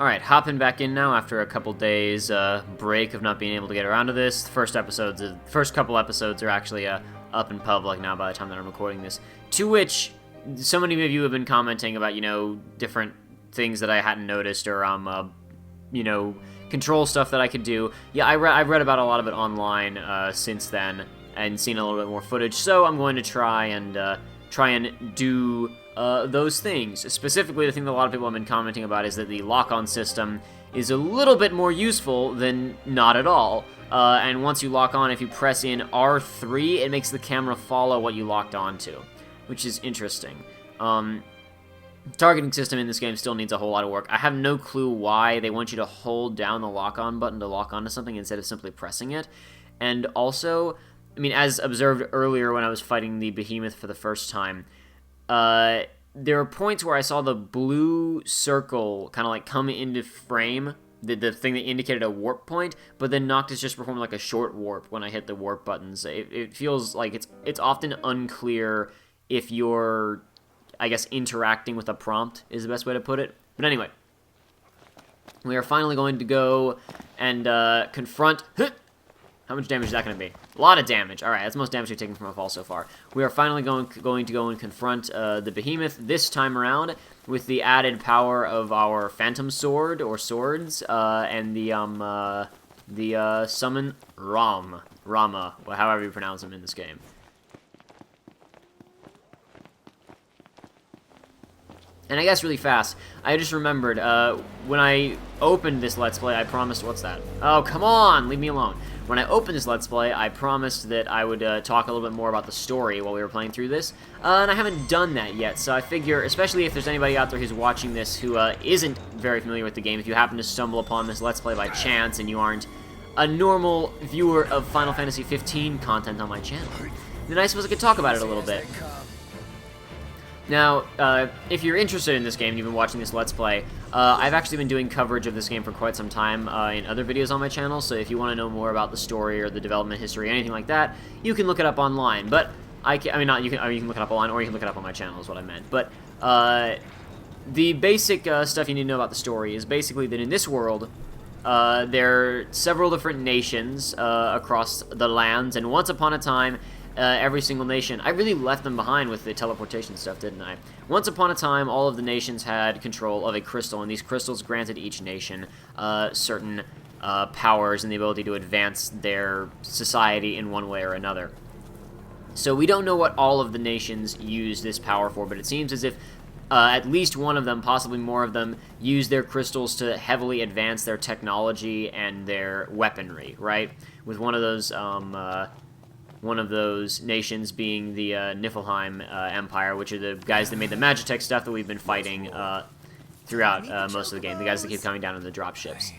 Alright, hopping back in now after a couple days break of not being able to get around to this. The first couple episodes are actually up in public now by the time that I'm recording this. To which, so many of you have been commenting about, you know, different things that I hadn't noticed or, you know, control stuff that I could do. Yeah, I've read about a lot of it online since then and seen a little bit more footage, so I'm going to try and do those things. Specifically, the thing that a lot of people have been commenting about is that the lock-on system is a little bit more useful than not at all. And once you lock on, if you press in R3, it makes the camera follow what you locked onto, which is interesting. Targeting system in this game still needs a whole lot of work. I have no clue why they want you to hold down the lock-on button to lock onto something instead of simply pressing it. And also, I mean, as observed earlier when I was fighting the Behemoth for the first time, there are points where I saw the blue circle kind of like come into frame, the thing that indicated a warp point, but then Noctis just performed like a short warp when I hit the warp buttons. It feels like it's often unclear if you're, I guess, interacting with a prompt is the best way to put it. But anyway, we are finally going to go and confront... How much damage is that going to be? A lot of damage. Alright, that's the most damage we've taken from a fall so far. We are finally going to go and confront the Behemoth this time around with the added power of our Phantom Sword, or swords, and the summon Rama, however you pronounce them in this game. And I guess really fast, I just remembered, when I opened this Let's Play, I promised... What's that? Oh, come on! Leave me alone. When I opened this Let's Play, I promised that I would talk a little bit more about the story while we were playing through this, and I haven't done that yet, so I figure, especially if there's anybody out there who's watching this who isn't very familiar with the game, if you happen to stumble upon this Let's Play by chance and you aren't a normal viewer of Final Fantasy 15 content on my channel, then I suppose I could talk about it a little bit. Now, if you're interested in this game and you've been watching this Let's Play, I've actually been doing coverage of this game for quite some time in other videos on my channel, so if you want to know more about the story or the development history, anything like that, you can look it up online. But, you can look it up online, or you can look it up on my channel is what I meant. But, the basic stuff you need to know about the story is basically that in this world, there are several different nations across the lands, and once upon a time, every single nation... I really left them behind with the teleportation stuff, didn't I? Once upon a time, all of the nations had control of a crystal, and these crystals granted each nation certain powers and the ability to advance their society in one way or another. So we don't know what all of the nations use this power for, but it seems as if at least one of them, possibly more of them, use their crystals to heavily advance their technology and their weaponry, right? With one of those nations being the Niflheim Empire, which are the guys that made the Magitech stuff that we've been fighting throughout most of the game, the guys that keep coming down in the dropships.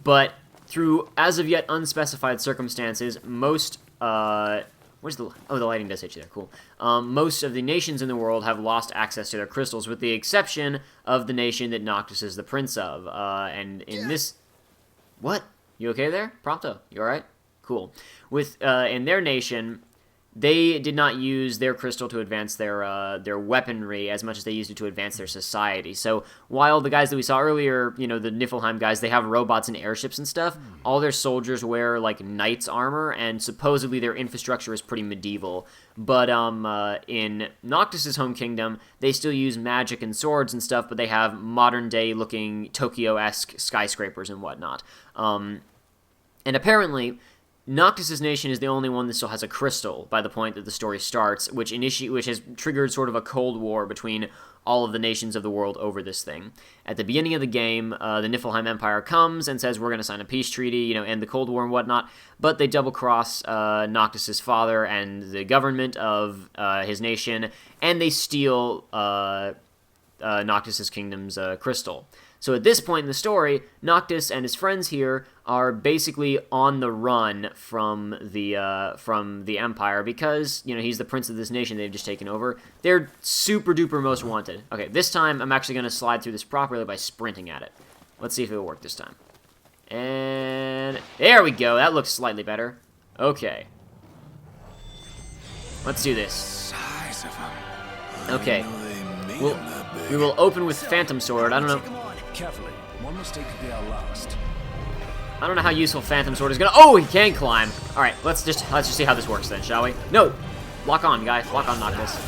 But through, as of yet, unspecified circumstances, most... where's the... Oh, the lighting does hit you there, cool. Most of the nations in the world have lost access to their crystals, with the exception of the nation that Noctis is the prince of. And in this... What? You okay there? Prompto, you alright? Cool. With in their nation, they did not use their crystal to advance their weaponry as much as they used it to advance their society. So while the guys that we saw earlier, you know, the Niflheim guys, they have robots and airships and stuff, all their soldiers wear like knights armor, and supposedly their infrastructure is pretty medieval. But in Noctis's home kingdom, they still use magic and swords and stuff, but they have modern day looking Tokyo-esque skyscrapers and whatnot. And apparently, Noctis' nation is the only one that still has a crystal by the point that the story starts, which has triggered sort of a cold war between all of the nations of the world over this thing. At the beginning of the game, the Niflheim Empire comes and says, we're going to sign a peace treaty, you know, end the Cold War and whatnot, but they double-cross Noctis' father and the government of his nation, and they steal Noctis' kingdom's crystal. So at this point in the story, Noctis and his friends here are basically on the run from the Empire because, you know, he's the prince of this nation they've just taken over. They're super duper most wanted. Okay, this time I'm actually going to slide through this properly by sprinting at it. Let's see if it'll work this time. And there we go. That looks slightly better. Okay. Let's do this. Okay. We will open with Phantom Sword. I don't know. Carefully. mistake could be our last. I don't know how useful Phantom Sword is gonna. Oh, he can climb. All right, let's just see how this works then, shall we? No, lock on, guys. Lock on, Noctis.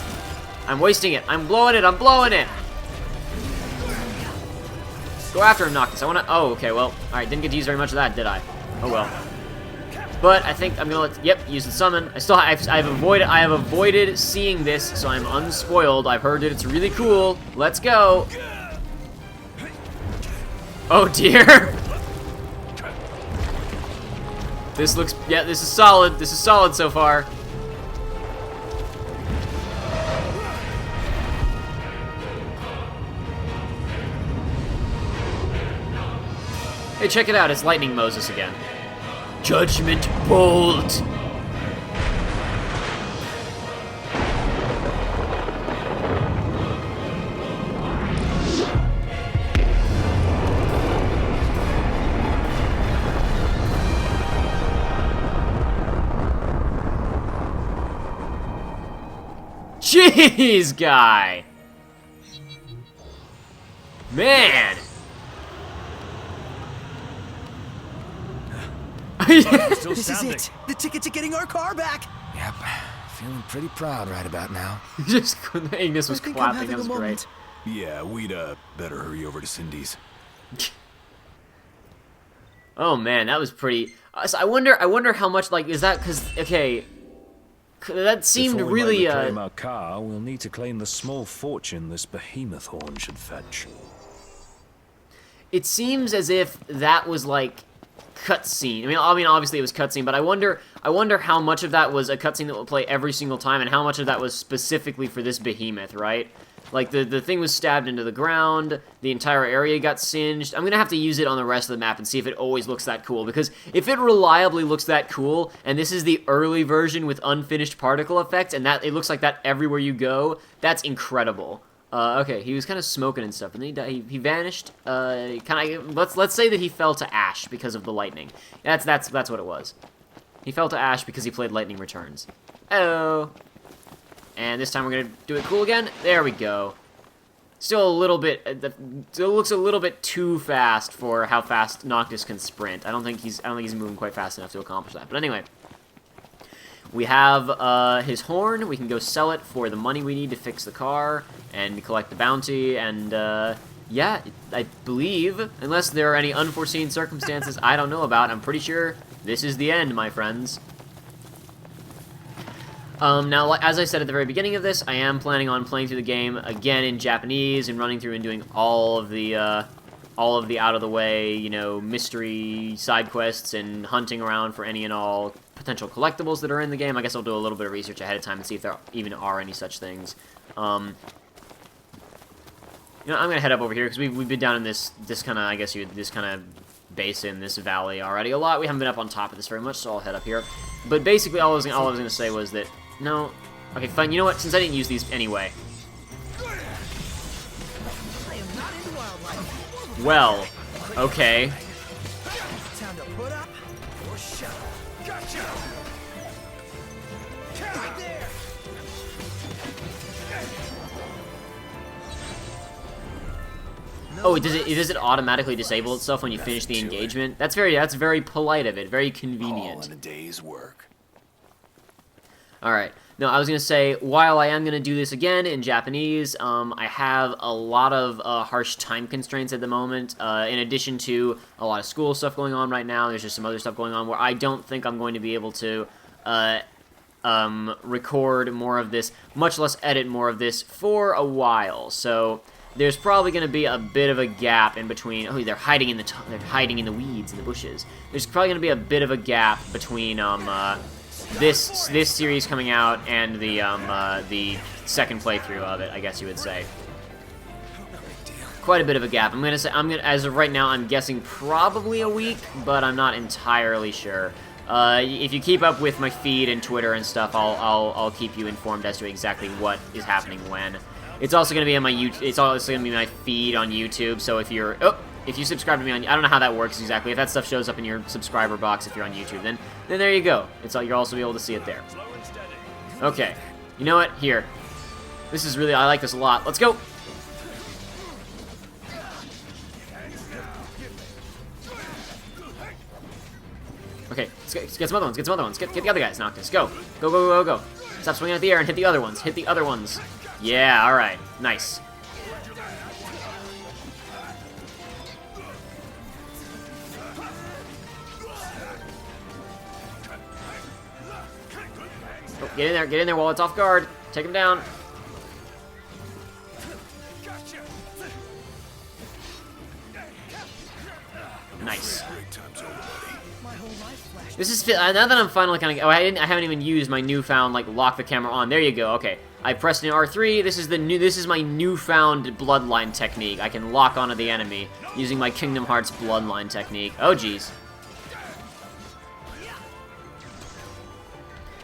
I'm wasting it. I'm blowing it. I'm blowing it. Go after him, Noctis. I wanna. Oh, okay. Well, all right. Didn't get to use very much of that, did I? Oh well. But I think I'm gonna let. Yep, use the summon. I've avoided seeing this, so I'm unspoiled. I've heard that it's really cool. Let's go. Oh dear. This looks, yeah, this is solid. This is solid so far. Hey, check it out. It's Lightning Moses again. Judgment Bolt. Jeez, guy! Man! This is it! The ticket to getting our car back! Yep. Feeling pretty proud right about now. Just, Ignis was clapping, that was great. Yeah, we'd, better hurry over to Cindy's. Oh man, that was pretty... So I wonder how much, like, is that, because, okay... That seemed Before we really, might reclaim our car, we'll need to claim the small fortune this behemoth horn should fetch. It seems as if that was, like, cutscene. I mean, obviously it was cutscene, but I wonder how much of that was a cutscene that will play every single time, and how much of that was specifically for this behemoth, right? Like, the thing was stabbed into the ground, the entire area got singed. I'm gonna have to use it on the rest of the map and see if it always looks that cool, because if it reliably looks that cool, and this is the early version with unfinished particle effects, and that it looks like that everywhere you go, that's incredible. Okay, he was kind of smoking and stuff, and then he vanished. Let's say that he fell to ash because of the lightning. That's what it was. He fell to ash because he played Lightning Returns. Oh. And this time we're gonna do it cool again. There we go. Still a little bit. Still looks a little bit too fast for how fast Noctis can sprint. I don't think he's moving quite fast enough to accomplish that. But anyway, we have his horn. We can go sell it for the money we need to fix the car and collect the bounty. And yeah, I believe, unless there are any unforeseen circumstances I don't know about, I'm pretty sure this is the end, my friends. Now, as I said at the very beginning of this, I am planning on playing through the game again in Japanese and running through and doing all of the out-of-the-way, you know, mystery side quests and hunting around for any and all potential collectibles that are in the game. I guess I'll do a little bit of research ahead of time and see if there even are any such things. You know, I'm gonna head up over here because we've been down in this kind of, I guess this kind of basin, this valley already a lot. We haven't been up on top of this very much, so I'll head up here. But basically, all I was gonna say was that. No. Okay, fine. You know what? Since I didn't use these anyway. Well, okay. Time to put up or shut up. Gotcha. Right there. Oh, does it automatically disable itself when you finish the engagement? That's very polite of it. Very convenient. All in a day's work. Alright. No, I was going to say, while I am going to do this again in Japanese, I have a lot of harsh time constraints at the moment. In addition to a lot of school stuff going on right now, there's just some other stuff going on where I don't think I'm going to be able to record more of this, much less edit more of this, for a while. So there's probably going to be a bit of a gap in between. Oh, they're hiding in the weeds and the bushes. There's probably going to be a bit of a gap between this series coming out and the second playthrough of it, I guess you would say. Quite a bit of a gap. As of right now, I'm guessing probably a week, but I'm not entirely sure. If you keep up with my feed and Twitter and stuff, I'll keep you informed as to exactly what is happening when. It's also going to be on my It's also going to be my feed on YouTube. So if you subscribe to me on, I don't know how that works exactly. If that stuff shows up in your subscriber box if you're on YouTube, then there you go. You'll also be able to see it there. Okay. You know what? Here. This is really, I like this a lot. Let's go. Okay, let's get some other ones, get some other ones. Get the other guys, Noctis. Go. Go, go, go, go. Stop swinging at the air and hit the other ones. Hit the other ones. Yeah, alright. Nice. Oh, get in there while it's off guard. Take him down. Nice. This is now that I'm finally kind of. Oh, I haven't even used my newfound like lock the camera on. There you go. Okay, I pressed in R3. This is my newfound bloodline technique. I can lock onto the enemy using my Kingdom Hearts bloodline technique. Oh geez.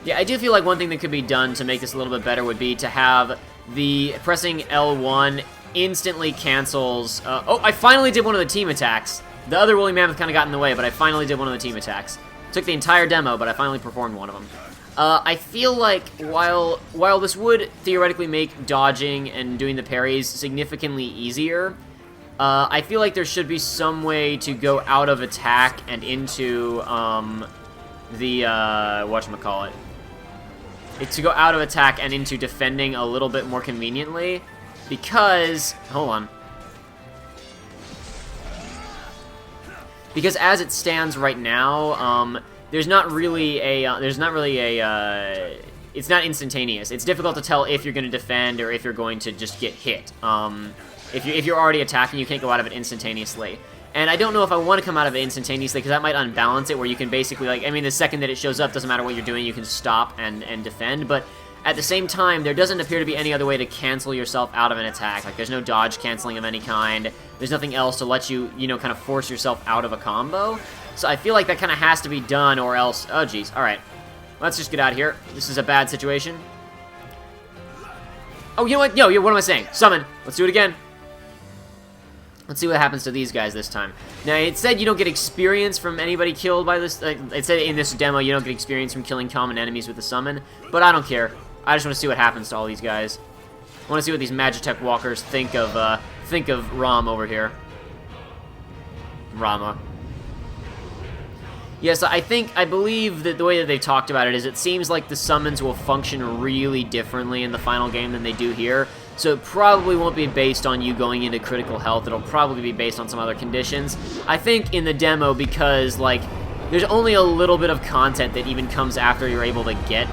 Yeah, I do feel like one thing that could be done to make this a little bit better would be to have the pressing L1 instantly cancels. Oh, I finally did one of the team attacks. The other woolly mammoth kind of got in the way, but I finally did one of the team attacks. Took the entire demo, but I finally performed one of them. I feel like while this would theoretically make dodging and doing the parries significantly easier, I feel like there should be some way to go out of attack and into the whatchamacallit. To go out of attack and into defending a little bit more conveniently, because hold on. Because as it stands right now, it's not instantaneous. It's difficult to tell if you're going to defend or if you're going to just get hit. If you're already attacking, you can't go out of it instantaneously. And I don't know if I want to come out of it instantaneously, because that might unbalance it, where you can basically, like, I mean, the second that it shows up, doesn't matter what you're doing, you can stop and defend, but at the same time, there doesn't appear to be any other way to cancel yourself out of an attack. Like, there's no dodge canceling of any kind. There's nothing else to let you, you know, kind of force yourself out of a combo. So I feel like that kind of has to be done, or else... Oh, jeez. Alright. Let's just get out of here. This is a bad situation. Oh, you know what? Yo, what am I saying? Summon. Let's do it again. Let's see what happens to these guys this time. Now, it said you don't get experience from anybody killed by this... it said in this demo you don't get experience from killing common enemies with the summon, but I don't care. I just want to see what happens to all these guys. I want to see what these Magitech walkers think of Rom over here. Rama. Yes, I believe that the way that they've talked about it is it seems like the summons will function really differently in the final game than they do here. So it probably won't be based on you going into critical health. It'll probably be based on some other conditions. I think in the demo, because, like, there's only a little bit of content that even comes after you're able to get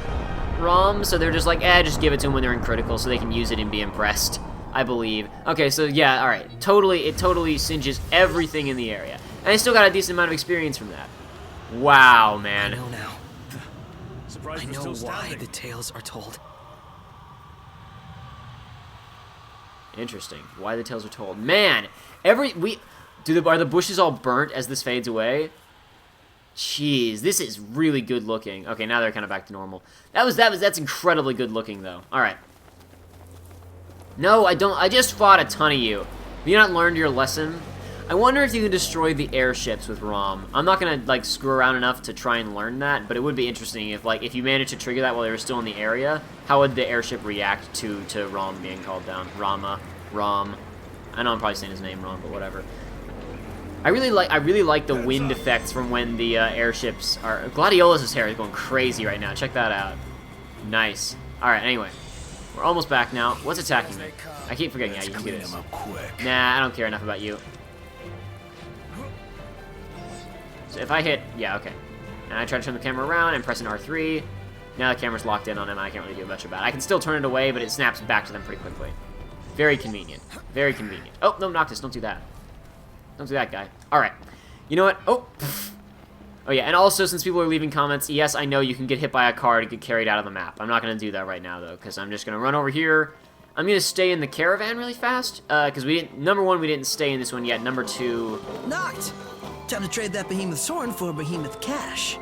ROM, so they're just like, just give it to them when they're in critical so they can use it and be impressed, I believe. Okay, so yeah, alright. It totally singes everything in the area. And I still got a decent amount of experience from that. Wow, man. I know now. Surprised I we're know still why standing. the tales are told. Interesting. Why the tales are told. Man, are the bushes all burnt as this fades away? Jeez, this is really good looking. Okay, now they're kind of back to normal. That's incredibly good looking though. All right. No, I don't. I just fought a ton of you. Have you not learned your lesson? I wonder if you can destroy the airships with ROM. I'm not gonna like screw around enough to try and learn that, but it would be interesting if you managed to trigger that while they were still in the area. How would the airship react to ROM being called down? Rom. I know I'm probably saying his name wrong, but whatever. I really like the wind effects from when the airships are. Gladiolus' hair is going crazy right now. Check that out. Nice. All right. Anyway, we're almost back now. What's attacking me? I keep forgetting. Yeah, you can do this. Nah, I don't care enough about you. So if I hit, yeah, okay. And I try to turn the camera around and press an R3. Now the camera's locked in on him. I can't really do much about it. I can still turn it away, but it snaps back to them pretty quickly. Very convenient. Very convenient. Oh, no, Noctis, don't do that. Don't do that, guy. Alright. You know what? Oh! Oh, yeah, and also, since people are leaving comments, yes, I know you can get hit by a car to get carried out of the map. I'm not going to do that right now, though, because I'm just going to run over here. I'm going to stay in the caravan really fast, because number one, we didn't stay in this one yet. Number two... Knocked! Time to trade that Behemoth's horn for Behemoth cash.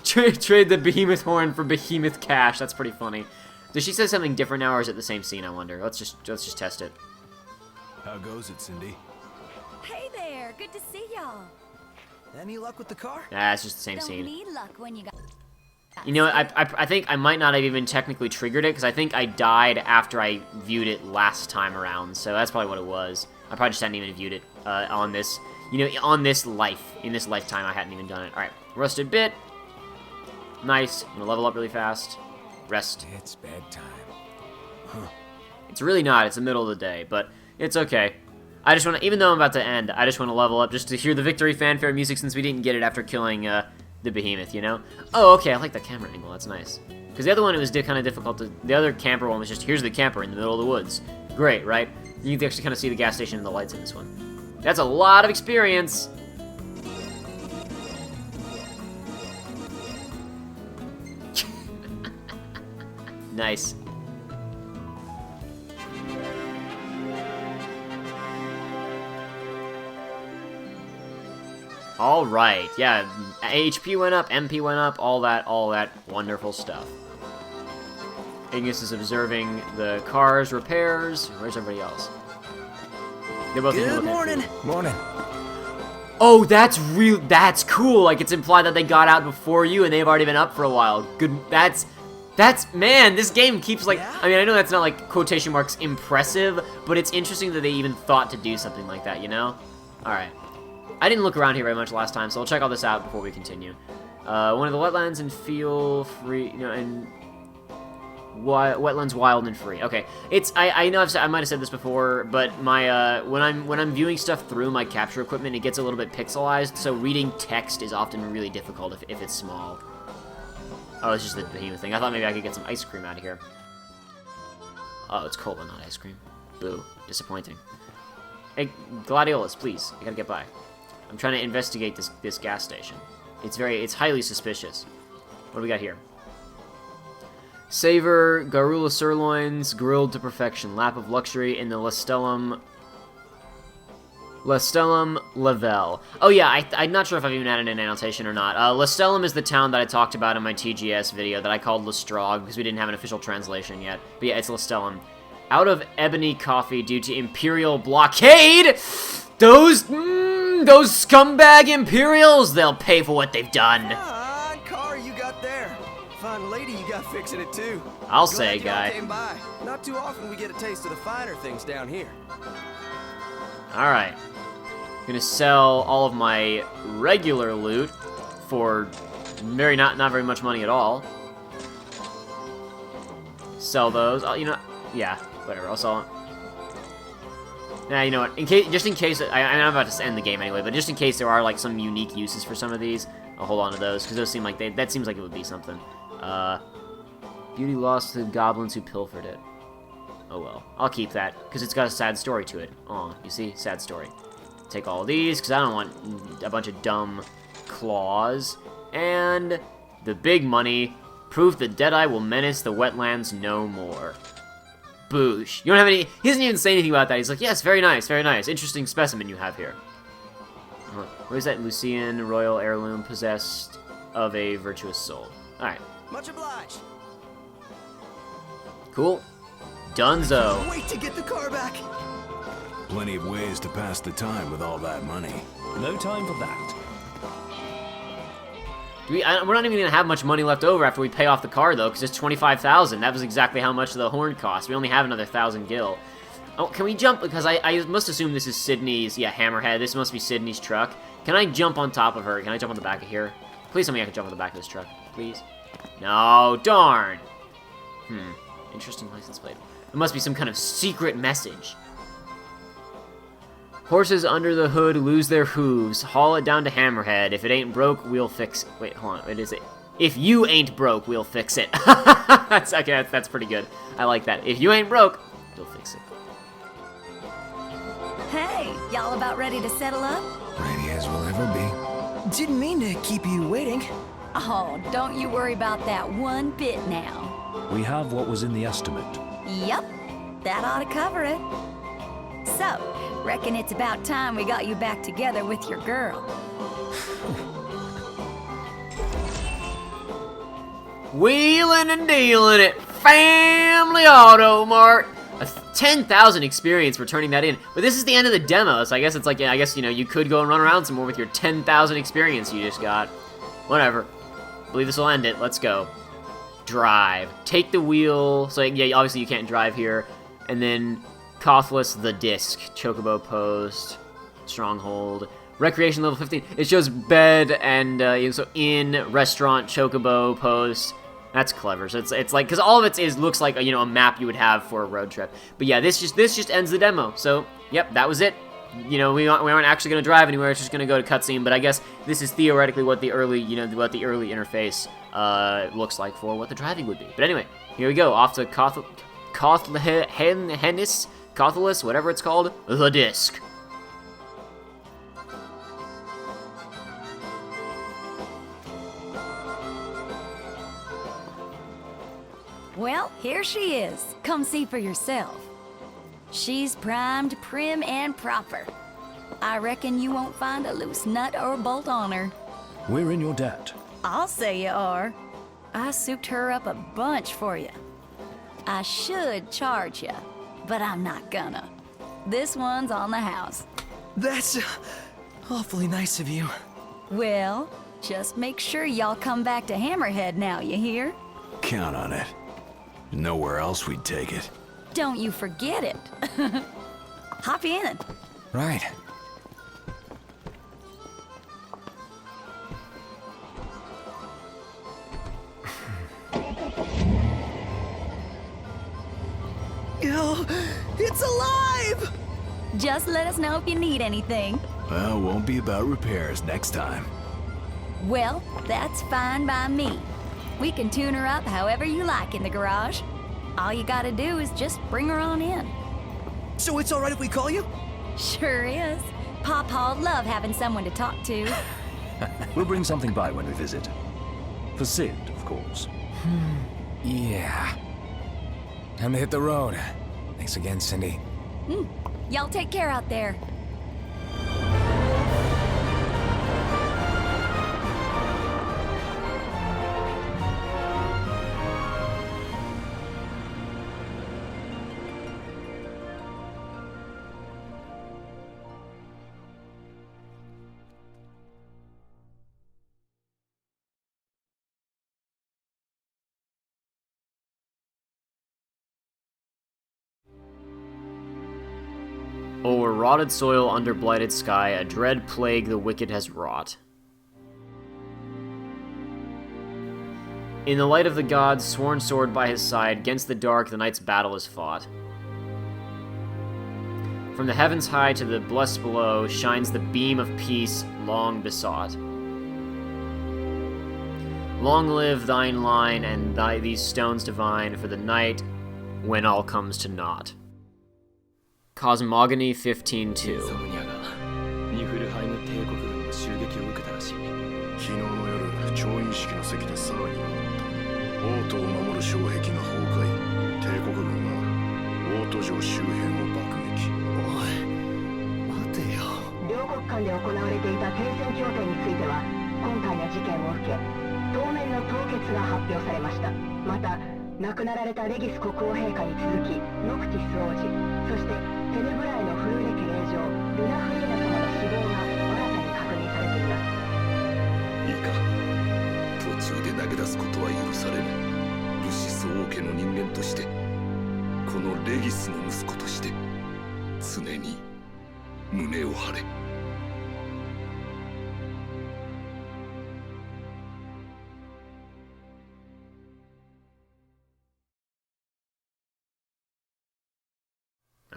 Trade the Behemoth horn for Behemoth cash. That's pretty funny. Does she say something different now, or is it the same scene, I wonder? Let's just test it. How goes it, Cindy? Hey there, good to see y'all. Any luck with the car? Nah, it's just the same Don't scene. need luck when you got... You know, I think I might not have even technically triggered it, because I think I died after I viewed it last time around, so that's probably what it was. I probably just hadn't even viewed it on this. you know, in this lifetime, I hadn't even done it. All right, rusted bit. Nice. I'm gonna level up really fast. Rest. It's bedtime. It's really not. It's the middle of the day, but it's okay. I just want to, even though I'm about to end, I just want to level up just to hear the victory fanfare music since we didn't get it after killing the Behemoth, you know? Oh, okay, I like that camera angle. That's nice. Because the other one, it was kind of difficult to... The other camper one was just, here's the camper in the middle of the woods. Great, right? You can actually kind of see the gas station and the lights in this one. That's a lot of experience. Nice. All right, yeah, HP went up, MP went up, all that wonderful stuff. Ignis is observing the car's repairs. Where's everybody else? They're both Good morning. Morning. Oh, that's cool. Like, it's implied that they got out before you and they've already been up for a while. Good, man, this game keeps, like, Yeah? I mean, I know that's not, like, quotation marks impressive, but it's interesting that they even thought to do something like that, you know? Alright. I didn't look around here very much last time, so I'll check all this out before we continue. One of the wetlands and feel free, you know, and wetlands wild and free. Okay, I know I might have said this before, but my when I'm viewing stuff through my capture equipment, it gets a little bit pixelized, so reading text is often really difficult if it's small. Oh, it's just the Behemoth thing. I thought maybe I could get some ice cream out of here. Oh, it's cold, but not ice cream. Boo. Disappointing. Hey, Gladiolus, please. I gotta get by. I'm trying to investigate this gas station. It's highly suspicious. What do we got here? Savor Garula sirloins grilled to perfection. Lap of luxury in the Lestellum Level. Oh yeah, I'm not sure if I've even added an annotation or not. Lestellum is the town that I talked about in my TGS video that I called Lestrog because we didn't have an official translation yet. But yeah, it's Lestellum. Out of ebony coffee due to Imperial blockade! Those scumbag Imperials, they'll pay for what they've done. Ah, car you got there. Fine lady you got fixing it too. I'll Glad say, y'all guy. came by. Not too often we get a taste of the finer things down here. Alright. Gonna sell all of my regular loot for not very much money at all. Sell those. Oh, you know, yeah, whatever, I'll sell it. Nah, you know what, just in case, I'm about to end the game anyway, but just in case there are, like, some unique uses for some of these, I'll hold on to those, because those seem like that seems like it would be something. Beauty lost to the goblins who pilfered it. Oh well, I'll keep that, because it's got a sad story to it. Aw, you see? Sad story. Take all of these, because I don't want a bunch of dumb claws. And the big money, proof that Deadeye will menace the wetlands no more. Boosh. You don't have any... He doesn't even say anything about that. He's like, yes, very nice, very nice. Interesting specimen you have here. Where's that Lucian royal heirloom possessed of a virtuous soul? Alright. Much obliged. Cool. Dunzo. Wait to get the car back. Plenty of ways to pass the time with all that money. No time for that. We're not even going to have much money left over after we pay off the car, though, because it's 25,000. That was exactly how much the horn cost. We only have another 1,000 gil. Oh, can we jump? Because I must assume this is Sydney's... Yeah, Hammerhead. This must be Sydney's truck. Can I jump on top of her? Can I jump on the back of here? Please tell me I can jump on the back of this truck. Please? No, darn. Interesting license plate. It must be some kind of secret message. Horses under the hood lose their hooves. Haul it down to Hammerhead. If it ain't broke, we'll fix it. Wait, hold on. What is it? If you ain't broke, we'll fix it. That's okay. That's pretty good. I like that. If you ain't broke, we'll fix it. Hey, y'all about ready to settle up? Ready as we'll ever be. Didn't mean to keep you waiting. Oh, don't you worry about that one bit now. We have what was in the estimate. Yep, that ought to cover it. So, reckon it's about time we got you back together with your girl. Wheeling and dealing it. Family Auto Mart. 10,000 experience for turning that in. But this is the end of the demo, so I guess it's like, yeah, I guess, you know, you could go and run around some more with your 10,000 experience you just got. Whatever. I believe this will end it. Let's go. Drive. Take the wheel. So, yeah, obviously you can't drive here. And then Cothless the disc. Chocobo post. Stronghold. Recreation level 15. It shows bed and so inn, restaurant, chocobo, post. That's clever. So it's like, because all of it looks like a map you would have for a road trip. But yeah, this just ends the demo. So yep, that was it. We aren't actually going to drive anywhere. It's just going to go to cutscene. But I guess this is theoretically what the early interface looks like for what the driving would be. But anyway, here we go. Off to Cothalus, whatever it's called, the disc. Well, here she is. Come see for yourself. She's primed, prim, and proper. I reckon you won't find a loose nut or bolt on her. We're in your debt. I'll say you are. I souped her up a bunch for you. I should charge you, but I'm not gonna. This one's on the house. That's awfully nice of you. Well, just make sure y'all come back to Hammerhead now, you hear? Count on it. Nowhere else we'd take it. Don't you forget it. Hop in. Right. Oh, it's alive! Just let us know if you need anything. Well, won't be about repairs next time. Well, that's fine by me. We can tune her up however you like in the garage. All you gotta do is just bring her on in. So it's alright if we call you? Sure is. Pawpaw'd love having someone to talk to. We'll bring something by when we visit. For Sid, of course. Yeah. Time to hit the road. Thanks again, Cindy. Y'all take care out there. O'er rotted soil under blighted sky, a dread plague the wicked has wrought. In the light of the gods, sworn sword by his side, against the dark the night's battle is fought. From the heavens high to the blessed below shines the beam of peace long besought. Long live thine line and these stones divine for the night when all comes to naught. Cosmogony 15:2. ソムニャがニフルハイム帝国軍の襲撃を受けたらしい。昨日の夜、調印式の席で騒ぎがあった。王都を守る障壁が崩壊。帝国軍が王都城周辺を爆撃。おい、待てよ。両国間で行われていた停戦協定については、今回の事件を受け、当面の凍結が発表されました。また、亡くなられたレギス国王陛下に続き、ノクティス王子、そしてテネブライのフルーレ家令嬢、ルナフリーナ様の死亡が新たに確認されています。いいか、途中で投げ出すことは許されぬ。ルシス王家の人間として、このレギスの息子として、常に胸を張れ。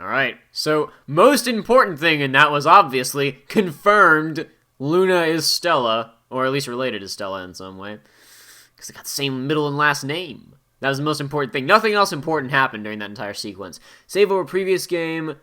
Alright, so most important thing, and that was obviously confirmed, Luna is Stella, or at least related to Stella in some way, because they got the same middle and last name. That was the most important thing. Nothing else important happened during that entire sequence. Save over previous game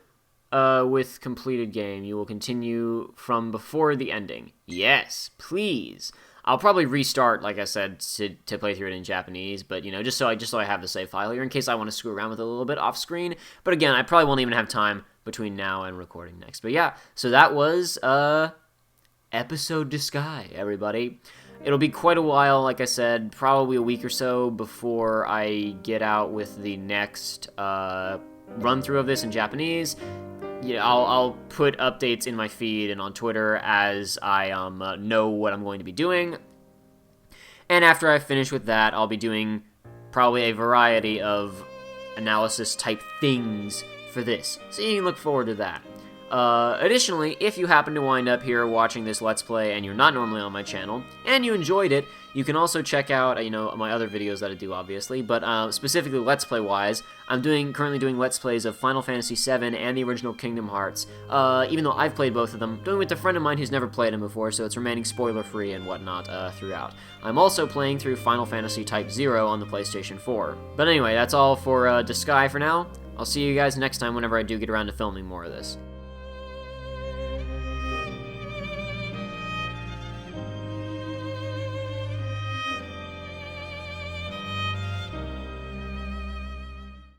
with completed game. You will continue from before the ending. Yes, please. I'll probably restart, like I said, to play through it in Japanese, but, you know, just so I have the save file here in case I want to screw around with it a little bit off screen. But again, I probably won't even have time between now and recording next. But yeah, so that was episode Duscae, everybody. It'll be quite a while, like I said, probably a week or so before I get out with the next run-through of this in Japanese. Yeah, I'll put updates in my feed and on Twitter as I know what I'm going to be doing. And after I finish with that, I'll be doing probably a variety of analysis type things for this. So you can look forward to that. Additionally, if you happen to wind up here watching this Let's Play and you're not normally on my channel, and you enjoyed it, you can also check out, my other videos that I do, obviously, but specifically Let's Play-wise, I'm currently doing Let's Plays of Final Fantasy VII and the original Kingdom Hearts, even though I've played both of them, doing it with a friend of mine who's never played them before, so it's remaining spoiler-free and whatnot throughout. I'm also playing through Final Fantasy Type 0 on the PlayStation 4. But anyway, that's all for Duscae for now. I'll see you guys next time whenever I do get around to filming more of this.